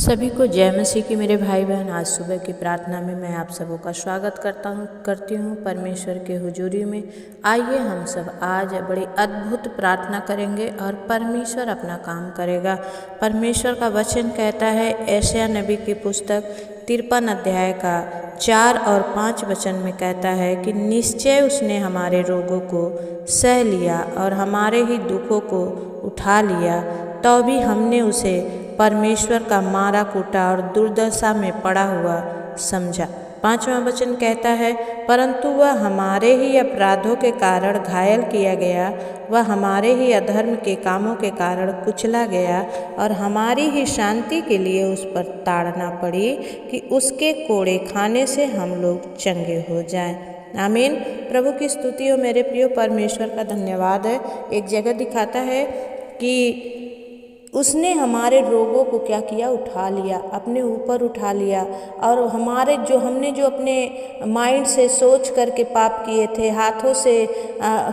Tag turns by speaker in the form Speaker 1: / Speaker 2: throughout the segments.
Speaker 1: सभी को जय मसीह की मेरे भाई बहन। आज सुबह की प्रार्थना में मैं आप सबों का स्वागत करती हूँ परमेश्वर के हुजूरी में। आइए हम सब आज बड़ी अद्भुत प्रार्थना करेंगे और परमेश्वर अपना काम करेगा। परमेश्वर का वचन कहता है यशायाह नबी की पुस्तक 53 अध्याय का 4 और 5 वचन में कहता है कि निश्चय उसने हमारे रोगों को सह लिया और हमारे ही दुखों को उठा लिया, तो भी हमने उसे परमेश्वर का मारा कूटा और दुर्दशा में पड़ा हुआ समझा। 5वां वचन कहता है परंतु वह हमारे ही अपराधों के कारण घायल किया गया, वह हमारे ही अधर्म के कामों के कारण कुचला गया और हमारी ही शांति के लिए उस पर ताड़ना पड़ी कि उसके कोड़े खाने से हम लोग चंगे हो जाएं। आमीन। प्रभु की स्तुति हो मेरे प्रियो। परमेश्वर का धन्यवाद है। एक जगह दिखाता है कि उसने हमारे रोगों को क्या किया, उठा लिया, अपने ऊपर उठा लिया। और हमने जो अपने माइंड से सोच करके पाप किए थे, हाथों से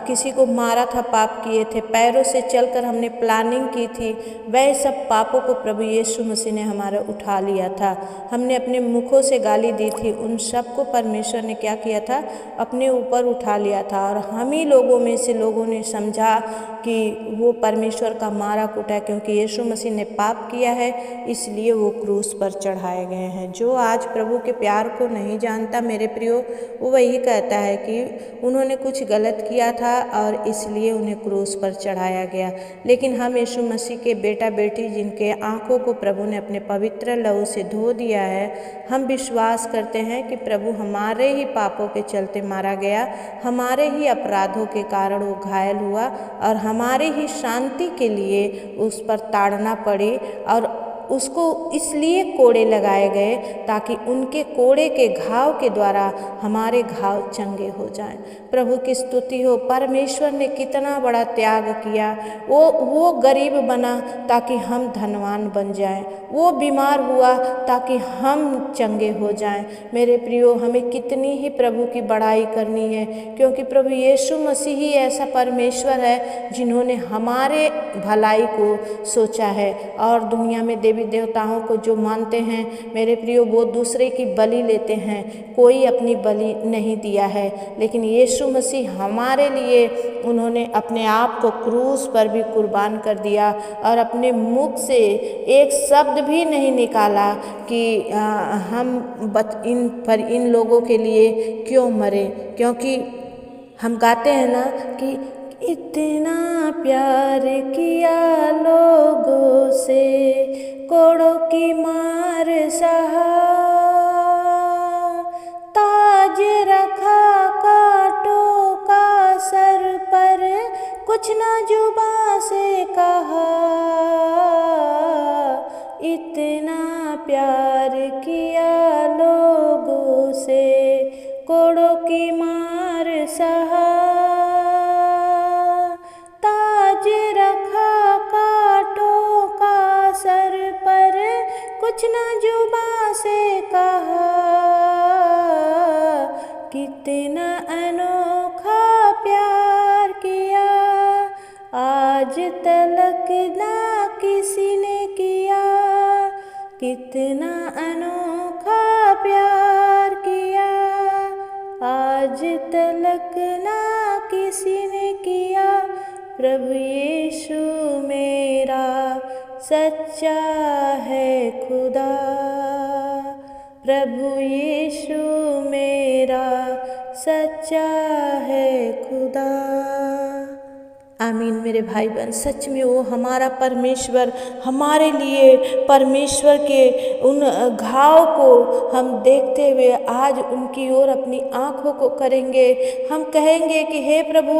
Speaker 1: किसी को मारा था, पाप किए थे, पैरों से चलकर हमने प्लानिंग की थी, वह सब पापों को प्रभु यीशु मसीह ने हमारा उठा लिया था। हमने अपने मुखों से गाली दी थी, उन सब को परमेश्वर ने क्या किया था, अपने ऊपर उठा लिया था। और हम ही लोगों में से लोगों ने समझा कि वो परमेश्वर का मारा कूटा, क्योंकि यीशु मसीह ने पाप किया है इसलिए वो क्रूस पर चढ़ाए गए हैं। जो आज प्रभु के प्यार को नहीं जानता मेरे प्रियो, वो वही कहता है कि उन्होंने कुछ गलत किया था और इसलिए उन्हें क्रूस पर चढ़ाया गया। लेकिन हम यीशु मसीह के बेटा बेटी जिनके आँखों को प्रभु ने अपने पवित्र लहू से धो दिया है, हम विश्वास करते हैं कि प्रभु हमारे ही पापों के चलते मारा गया, हमारे ही अपराधों के कारण वो घायल हुआ और हमारे ही शांति के लिए उस पर ताड़ना पड़ी और उसको इसलिए कोड़े लगाए गए ताकि उनके कोड़े के घाव के द्वारा हमारे घाव चंगे हो जाएं। प्रभु की स्तुति हो। परमेश्वर ने कितना बड़ा त्याग किया। वो गरीब बना ताकि हम धनवान बन जाएं, वो बीमार हुआ ताकि हम चंगे हो जाएं। मेरे प्रियो, हमें कितनी ही प्रभु की बड़ाई करनी है, क्योंकि प्रभु यीशु मसीह ही ऐसा परमेश्वर है जिन्होंने हमारे भलाई को सोचा है। और दुनिया में देवी देवताओं को जो मानते हैं मेरे प्रियो, वो दूसरे की बलि लेते हैं, कोई अपनी बलि नहीं दिया है। लेकिन यीशु मसीह हमारे लिए उन्होंने अपने आप को क्रूस पर भी कुर्बान कर दिया और अपने मुख से एक शब्द भी नहीं निकाला कि इन लोगों के लिए क्यों मरे। क्योंकि हम गाते हैं ना कि इतना प्यार किया लोगों से, कोड़ों की मार सहा, ताज रखा कांटों का सर पर, कुछ ना जुबां से कहा। इतना प्यार किया लोगों से, कोड़ों की मार सहा, कुछ ना जुबां से कहा। कितना अनोखा प्यार किया, आज तलक ना किसी ने किया। कितना अनोखा प्यार किया, आज तलक ना किसी ने किया। प्रभु यीशु मेरा सच्चा है खुदा, प्रभु यीशु मेरा सच्चा है खुदा। आमीन मेरे भाई बहन। सच में वो हमारा परमेश्वर हमारे लिए परमेश्वर के उन घाव को हम देखते हुए आज उनकी ओर अपनी आँखों को करेंगे। हम कहेंगे कि हे प्रभु,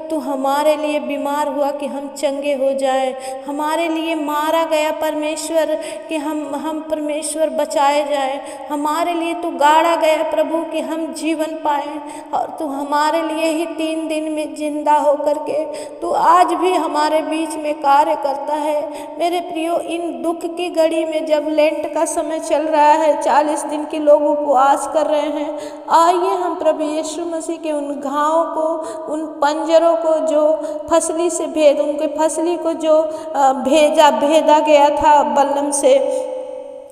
Speaker 1: तू हमारे लिए बीमार हुआ कि हम चंगे हो जाएं, हमारे लिए मारा गया परमेश्वर कि हम परमेश्वर बचाए जाएं, हमारे लिए तू गाड़ा गया प्रभु कि हम जीवन पाएं। और तू हमारे लिए ही 3 दिन में जिंदा होकर के तू आज भी हमारे बीच में कार्य करता है। मेरे प्रियो, इन दुख की घड़ी में जब लेंट का समय चल रहा है, 40 दिन के लोग उपवास कर रहे हैं, आइए हम प्रभु यीशु मसीह के उन घावों को, उन पंजरों को जो फसली से उनके फसली को जो भेदा गया था बल्लम से,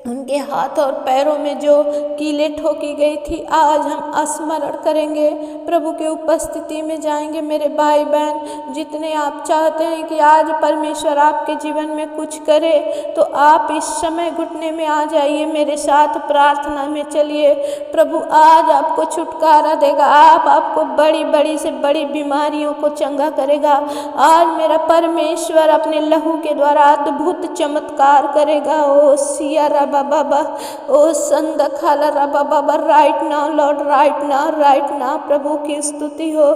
Speaker 1: उनके हाथ और पैरों में जो कीलें ठोकी गई थी, आज हम स्मरण करेंगे, प्रभु के उपस्थिति में जाएंगे। मेरे भाई बहन, जितने आप चाहते हैं कि आज परमेश्वर आपके जीवन में कुछ करे, तो आप इस समय घुटने में आ जाइए, मेरे साथ प्रार्थना में चलिए। प्रभु आज आपको छुटकारा देगा, आपको बड़ी बड़ी से बड़ी बीमारियों को चंगा करेगा। आज मेरा परमेश्वर अपने लहू के द्वारा अद्भुत चमत्कार करेगा। ओ सिया बाबा, ओ संद खाला रबा बाबा, right now Lord, right now प्रभु की स्तुति हो।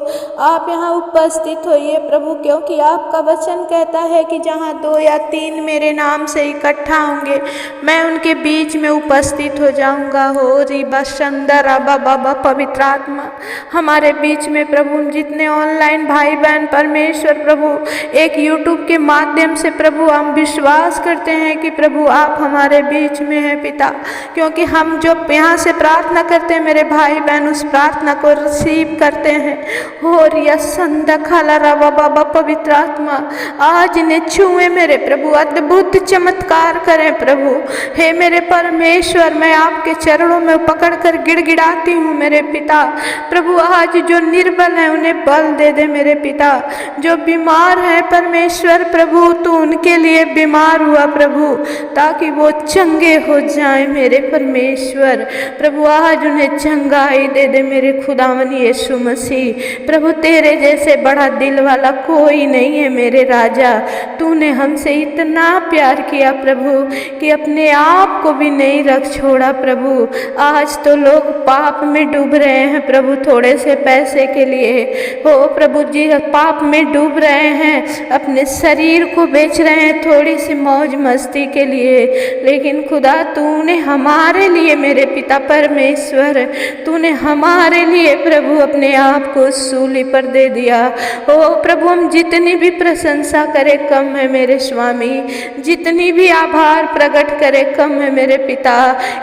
Speaker 1: आप यहाँ उपस्थित होइए प्रभु, क्योंकि आपका वचन कहता है कि जहाँ 2 या 3 मेरे नाम से इकट्ठा होंगे, मैं उनके बीच में उपस्थित हो जाऊंगा। हो रिबा संदर रबा बाबा, पवित्र आत्मा हमारे बीच में प्रभु, जितने ऑनलाइन भाई बहन परमेश्वर प्रभु एक यूट्यूब के माध्यम से प्रभु हम विश्वास करते हैं कि प्रभु आप हमारे बीच में हैं पिता, क्योंकि हम जो यहाँ से प्रार्थना करते हैं मेरे भाई बहन उस प्रार्थना को रिसीव करते हैं। हो रिया संदखाला रवा बाबा, पवित्र आत्मा आज इन्हें छुए मेरे प्रभु, अद्भुत चमत्कार करें प्रभु। हे मेरे परमेश्वर, मैं आपके चरणों में पकड़कर गिड़गिड़ाती हूँ मेरे पिता। प्रभु आज जो निर्बल है उन्हें बल दे दे मेरे पिता, जो बीमार है परमेश्वर प्रभु तू उनके लिए बीमार हुआ प्रभु, ताकि वो चंगे हो जाए मेरे परमेश्वर। प्रभु आज उन्हें चंगाई दे दे मेरे खुदावन यीशु मसीह। प्रभु तेरे जैसे बड़ा दिल वाला कोई नहीं है मेरे राजा। तूने हमसे इतना प्यार किया प्रभु कि अपने आप को भी नहीं रख छोड़ा प्रभु। आज तो लोग पाप में डूब रहे हैं प्रभु, थोड़े से पैसे के लिए हो प्रभु जी, पाप में डूब रहे हैं, अपने शरीर को बेच रहे हैं थोड़ी सी मौज मस्ती के लिए। लेकिन खुदा तूने हमारे लिए मेरे पिता परमेश्वर, तूने हमारे लिए प्रभु अपने आप को सूली पर दे दिया। ओ प्रभु हम जितनी भी प्रशंसा करें कम है मेरे स्वामी, जितनी भी आभार प्रकट करें कम है मेरे पिता,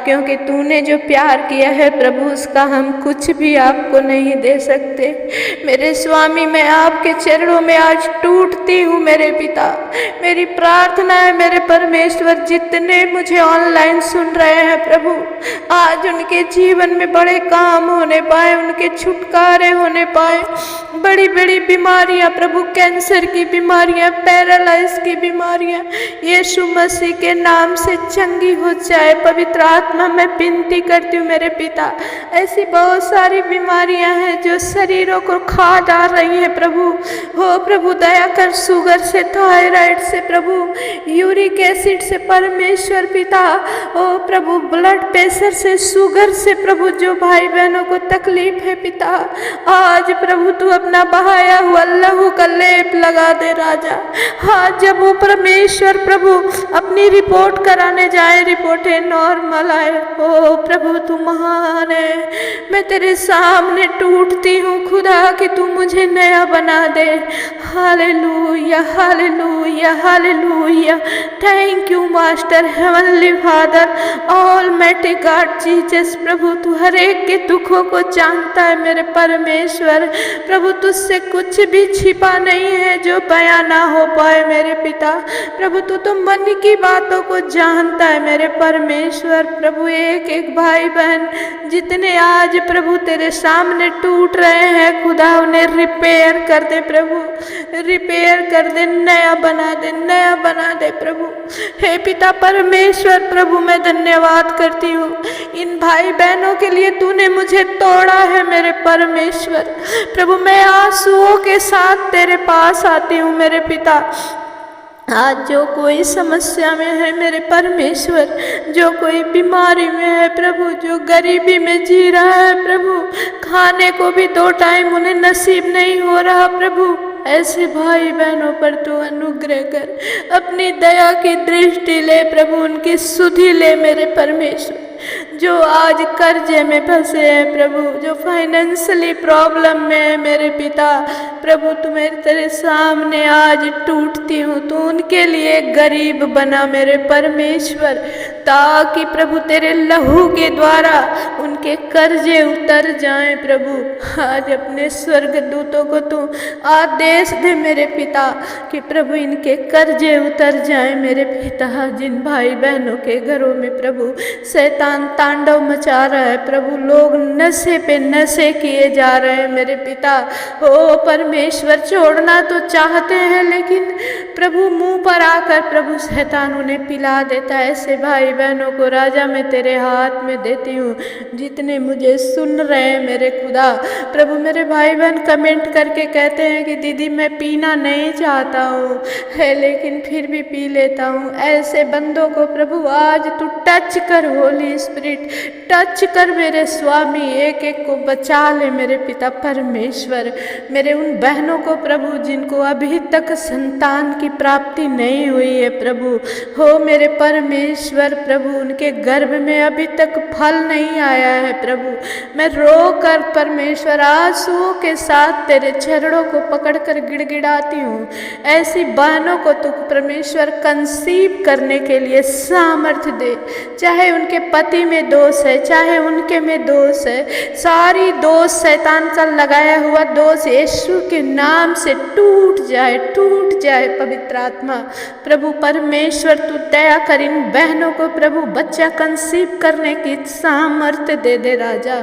Speaker 1: क्योंकि तूने जो प्यार किया है प्रभु उसका हम कुछ भी आपको नहीं दे सकते मेरे स्वामी। मैं आपके चरणों में आज टूटती हूँ मेरे पिता। मेरी प्रार्थना है मेरे परमेश्वर, जितने मुझे ऑनलाइन सुन रहे हैं प्रभु, आज उनके जीवन में बड़े काम होने पाए, उनके छुटकारे होने पाए। बड़ी बड़ी बीमारियां प्रभु, कैंसर की बीमारियां, पैरालाइज की बीमारियां यीशु मसीह के नाम से चंगी हो जाए। पवित्र आत्मा मैं विनती करती हूँ मेरे पिता, ऐसी बहुत सारी बीमारियां हैं जो शरीरों को खा डाल रही हैं प्रभु। हो प्रभु दया कर, शुगर से, थायराइड से प्रभु, यूरिक एसिड से परमेश्वर पिता, ओ प्रभु ब्लड प्रेशर से, शुगर से प्रभु, जो भाई बहनों को तकलीफ है पिता, आज प्रभु तू अपना बहाया हुआ लहू का लेप लगा दे राजा। हाँ जब वो परमेश्वर प्रभु अपनी रिपोर्ट कराने जाए, रिपोर्टें नॉर्मल आए, ओ प्रभु तू महान है। मैं तेरे सामने टूटती हूँ खुदा कि तू मुझे नया बना दे। Hallelujah hallelujah hallelujah, thank you master, heavenly father, almighty God Jesus. प्रभु तू हर एक के दुखों को जानता है मेरे परमेश्वर। प्रभु तुझसे कुछ भी छिपा नहीं है जो बयां ना हो पाए मेरे पिता। प्रभु तू तो मन की बातों को जानता है मेरे परमेश्वर। प्रभु एक एक भाई बहन जितने आज प्रभु तेरे सामने टूट रहे हैं खुदा, उन्हें रिपेयर कर दे प्रभु, रिपेयर कर दे, नया बना दे, नया बना दे प्रभु। हे पिता परमेश्वर प्रभु मैं धन्यवाद करती हूँ इन भाई बहनों के लिए, तूने मुझे तोड़ा है मेरे परमेश्वर। प्रभु मैं आंसुओं के साथ तेरे पास आती हूँ मेरे पिता। आज जो कोई समस्या में है मेरे परमेश्वर, जो कोई बीमारी में है प्रभु, जो गरीबी में जी रहा है प्रभु, खाने को भी 2 टाइम उन्हें नसीब नहीं हो रहा प्रभु, ऐसे भाई बहनों पर तू अनुग्रह कर, अपनी दया की दृष्टि ले प्रभु, उनकी सुधि ले मेरे परमेश्वर। जो आज कर्जे में फंसे हैं प्रभु, जो फाइनेंशियली प्रॉब्लम में है मेरे पिता, प्रभु तुम्हें तेरे सामने आज टूटती हूँ। तू उनके लिए गरीब बना मेरे परमेश्वर, ताकि प्रभु तेरे लहू के द्वारा उनके कर्जे उतर जाएं। प्रभु आज अपने स्वर्गदूतों को तू आदेश दे मेरे पिता कि प्रभु इनके कर्जे उतर जाएं मेरे पिता। जिन भाई बहनों के घरों में प्रभु शैतान तांडव मचा रहा है प्रभु, लोग नशे पे नशे किए जा रहे हैं मेरे पिता। ओ परमेश्वर, छोड़ना तो चाहते हैं लेकिन प्रभु मुंह पर आकर प्रभु शैतान उन्हें पिला देता है। ऐसे भाई बहनों को राजा मैं तेरे हाथ में देती हूँ, जितने मुझे सुन रहे हैं मेरे खुदा। प्रभु मेरे भाई बहन कमेंट करके कहते हैं कि दीदी मैं पीना नहीं चाहता हूँ है लेकिन फिर भी पी लेता हूँ। ऐसे बंदों को प्रभु आज तू टच कर, होली स्पिरिट टच कर मेरे स्वामी, एक एक को बचा ले मेरे पिता परमेश्वर। मेरे उन बहनों को प्रभु जिनको अभी तक संतान की प्राप्ति नहीं हुई है प्रभु, हो मेरे परमेश्वर प्रभु उनके गर्भ में अभी तक फल नहीं आया है प्रभु, मैं रो कर परमेश्वर आंसुओं के साथ तेरे चरणों को पकड़कर गिड़गिड़ाती हूँ। ऐसी बहनों को तू परमेश्वर कंसीव करने के लिए सामर्थ्य दे, चाहे उनके पति में दोष है, चाहे उनके में दोष है, सारी दोष शैतान का लगाया हुआ दोष यीशु के नाम से टूट जाए, टूट जाए। पवित्र आत्मा प्रभु परमेश्वर तू दया कर, इन बहनों को प्रभु बच्चा कंसीव करने की सामर्थ्य दे दे राजा।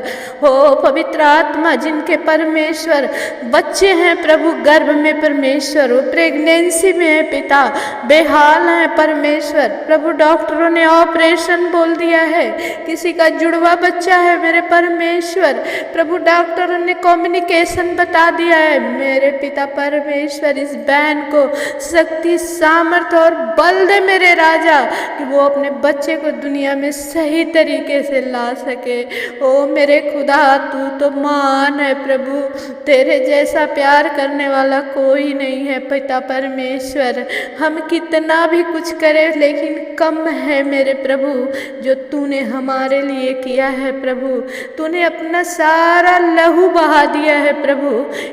Speaker 1: हो पवित्र आत्मा जिनके परमेश्वर बच्चे हैं प्रभु गर्भ में परमेश्वर, वो प्रेगनेंसी में है पिता, बेहाल है परमेश्वर प्रभु, डॉक्टरों ने ऑपरेशन बोल दिया है, किसी का जुड़वा बच्चा है मेरे परमेश्वर प्रभु, डॉक्टरों ने कम्युनिकेशन बता दिया है मेरे पिता परमेश्वर। इस बहन को शक्ति सामर्थ्य और बल दे मेरे राजा कि वो अपने बच्चे को दुनिया में सही तरीके से ला सके। ओ मेरे खुदा तू तो महान है प्रभु, तेरे जैसा प्यार करने वाला कोई नहीं है पिता परमेश्वर। हम कितना भी कुछ करें लेकिन कम है मेरे प्रभु जो तूने हमारे लिए किया है प्रभु। तूने अपना सारा लहू बहा दिया है प्रभु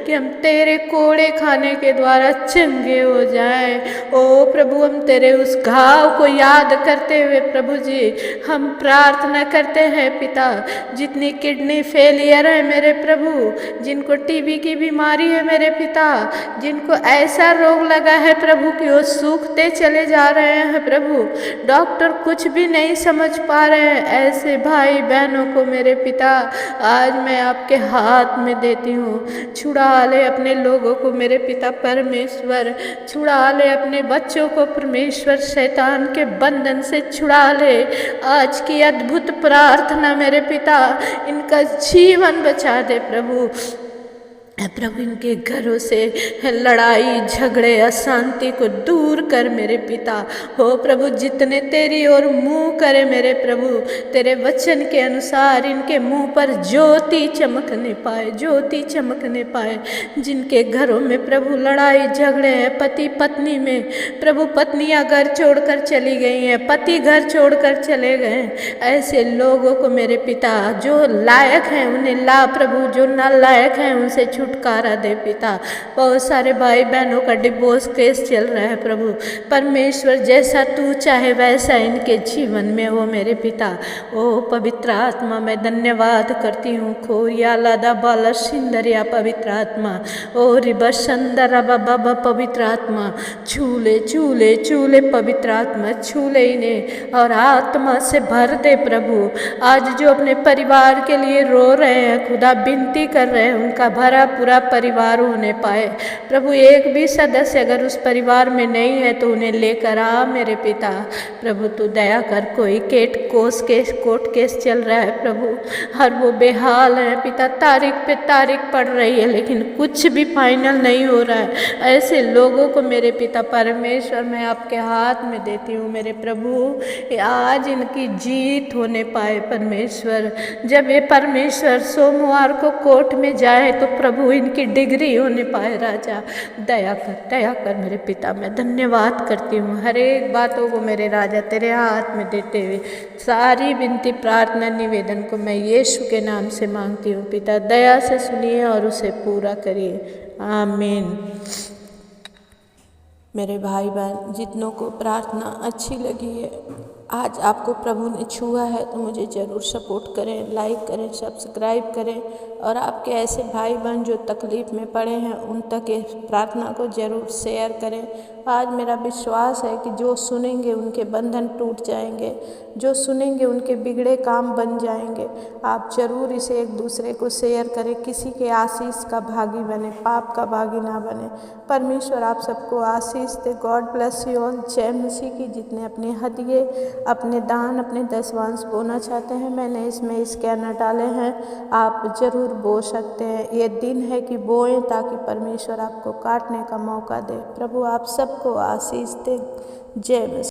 Speaker 1: कि हम तेरे कोड़े खाने के द्वारा चंगे हो जाए। ओ प्रभु हम तेरे उस घाव को याद करते हुए प्रभु जी हम प्रार्थना करते हैं पिता, जितनी किडनी फेलियर है मेरे प्रभु, जिनको टीबी की बीमारी है मेरे पिता, जिनको ऐसा रोग लगा है प्रभु कि वो सूखते चले जा रहे हैं प्रभु, डॉक्टर कुछ भी नहीं समझ पा रहे हैं, ऐसे भाई बहनों को मेरे पिता आज मैं आपके हाथ में देती हूँ। छुड़ा ले अपने लोगों को मेरे पिता परमेश्वर, छुड़ा ले अपने बच्चों को परमेश्वर, शैतान के बंधन से छुड़ा ले। आज की अद्भुत प्रार्थना मेरे पिता इनका जीवन बचा दे प्रभु। प्रभु इनके घरों से लड़ाई झगड़े अशांति को दूर कर मेरे पिता। हो प्रभु जितने तेरी ओर मुँह करे मेरे प्रभु, तेरे वचन के अनुसार इनके मुंह पर ज्योति चमकने पाए, ज्योति चमकने पाए। जिनके घरों में प्रभु लड़ाई झगड़े हैं, पति पत्नी में प्रभु, पत्नियां घर छोड़कर चली गई हैं, पति घर छोड़कर चले गए, ऐसे लोगों को मेरे पिता जो लायक हैं उन्हें ला प्रभु, जो नालायक हैं उनसे छुटकारा दे पिता। बहुत सारे भाई बहनों का डिवोर्स केस चल रहा है प्रभु परमेश्वर, जैसा तू चाहे वैसा इनके जीवन में हो मेरे पिता। ओ पवित्र आत्मा मैं धन्यवाद करती हूँ। खोरिया लादा बाला सिंदरिया पवित्र आत्मा, ओ रिबसंदरा बाबा पवित्र आत्मा, छूले छूले छूले पवित्र आत्मा, छूले इन्हें और आत्मा से भर दे प्रभु। आज जो अपने परिवार के लिए रो रहे हैं खुदा, विनती कर रहे हैं उनका भरा पूरा परिवार होने पाए प्रभु। एक भी सदस्य अगर उस परिवार में नहीं है तो उन्हें लेकर आ मेरे पिता प्रभु। तू दया कर, कोई कोर्ट केस चल रहा है प्रभु, हर वो बेहाल है पिता, तारीख पे तारीख पड़ रही है लेकिन कुछ भी फाइनल नहीं हो रहा है। ऐसे लोगों को मेरे पिता परमेश्वर मैं आपके हाथ में देती हूँ मेरे प्रभु। आज इनकी जीत होने पाए परमेश्वर। जब ये परमेश्वर सोमवार को कोर्ट में जाए तो प्रभु वो इनकी डिग्री होने पाए राजा। दया कर मेरे पिता। मैं धन्यवाद करती हूँ हर एक बातों को मेरे राजा तेरे हाथ में देते हुए। सारी विनती प्रार्थना निवेदन को मैं यीशु के नाम से मांगती हूँ पिता, दया से सुनिए और उसे पूरा करिए। आमीन। मेरे भाई बहन जितनों को प्रार्थना अच्छी लगी है, आज आपको प्रभु ने छुआ है, तो मुझे ज़रूर सपोर्ट करें, लाइक करें, सब्सक्राइब करें। और आपके ऐसे भाई बहन जो तकलीफ़ में पड़े हैं उन तक इस प्रार्थना को ज़रूर शेयर करें। आज मेरा विश्वास है कि जो सुनेंगे उनके बंधन टूट जाएंगे, जो सुनेंगे उनके बिगड़े काम बन जाएंगे। आप ज़रूर इसे एक दूसरे को शेयर करें, किसी के आशीष का भागी बने, पाप का भागी ना बने। परमेश्वर आप सबको आशीष दे। God bless you all. जय मसीह की। जितने अपने हदिये, अपने दान, अपने दशवांश बोना चाहते हैं, मैंने इसमें स्कैनर डाले हैं, आप ज़रूर बो सकते हैं। ये दिन है कि बोएं ताकि परमेश्वर आपको काटने का मौका दे। प्रभु आप सबको आशीष दे। जय मसीह।